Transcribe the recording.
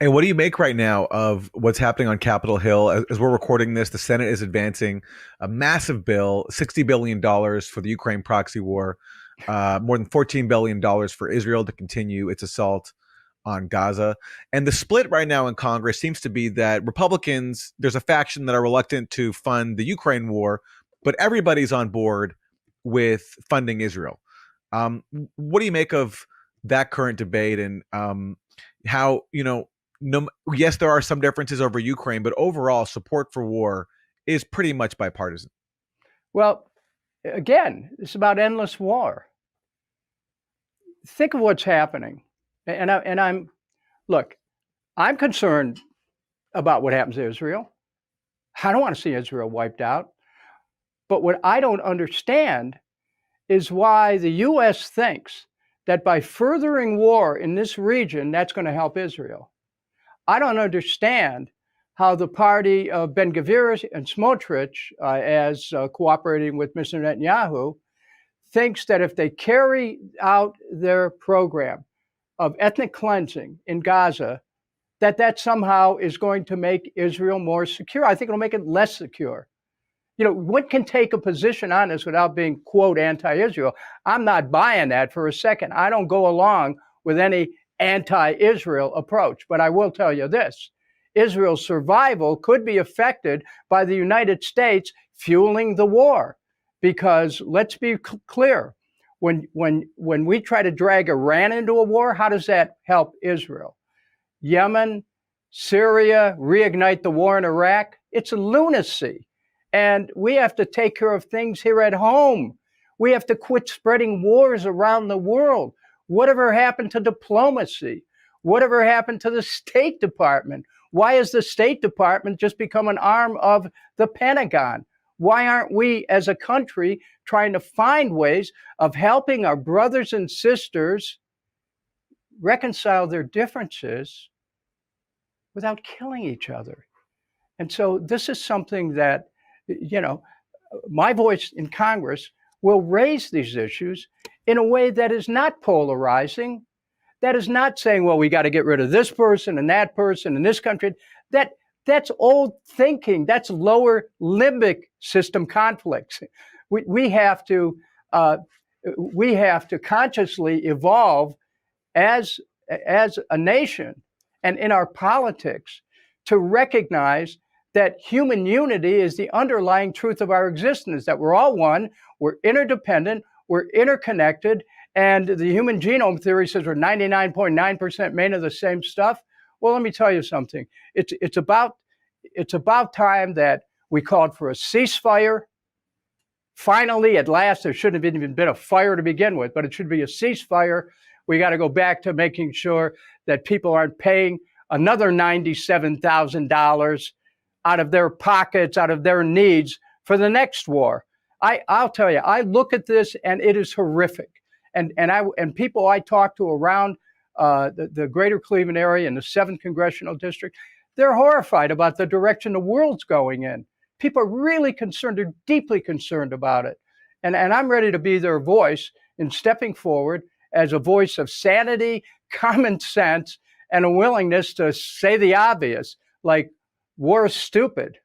And what do you make right now of what's happening on Capitol Hill? As we're recording this, the Senate is advancing a massive bill, $60 billion for the Ukraine proxy war, more than $14 billion for Israel to continue its assault on Gaza. And the split right now in Congress seems to be that Republicans, there's a faction that are reluctant to fund the Ukraine war, but everybody's on board with funding Israel. What do you make of that current debate and how, no, yes, there are some differences over Ukraine, but overall support for war is pretty much bipartisan. Well, again, it's about endless war. Think of what's happening. Look, I'm concerned about what happens to Israel. I don't want to see Israel wiped out. But what I don't understand is why the U.S. thinks that by furthering war in this region, that's going to help Israel. I don't understand how the party of Ben-Gvir and Smotrich, as cooperating with Mr. Netanyahu, thinks that if they carry out their program of ethnic cleansing in Gaza, that somehow is going to make Israel more secure. I think it'll make it less secure. One can take a position on this without being, quote, anti-Israel. I'm not buying that for a second. I don't go along with any anti-Israel approach. But I will tell you this. Israel's survival could be affected by the United States fueling the war. Because let's be clear, when we try to drag Iran into a war, how does that help Israel? Yemen, Syria, reignite the war in Iraq, it's a lunacy. And we have to take care of things here at home. We have to quit spreading wars around the world. Whatever happened to diplomacy? Whatever happened to the State Department? Why has the State Department just become an arm of the Pentagon? Why aren't we as a country trying to find ways of helping our brothers and sisters reconcile their differences without killing each other? And so this is something that, my voice in Congress will raise these issues in a way that is not polarizing, that is not saying, well, we got to get rid of this person and that person in this country. That's old thinking. That's lower limbic system conflicts. We have to consciously evolve as a nation and in our politics to recognize that human unity is the underlying truth of our existence, that we're all one, we're interdependent, we're interconnected, and the human genome theory says we're 99.9% made of the same stuff. Well, let me tell you something. It's about time that we called for a ceasefire. Finally, at last, there shouldn't have even been a fire to begin with, but it should be a ceasefire. We got to go back to making sure that people aren't paying another $97,000 out of their pockets, out of their needs for the next war. I'll tell you, I look at this and it is horrific. And people I talk to around the greater Cleveland area and the 7th Congressional District, they're horrified about the direction the world's going in. People are really concerned. They're deeply concerned about it. And I'm ready to be their voice in stepping forward as a voice of sanity, common sense, and a willingness to say the obvious, like war is stupid.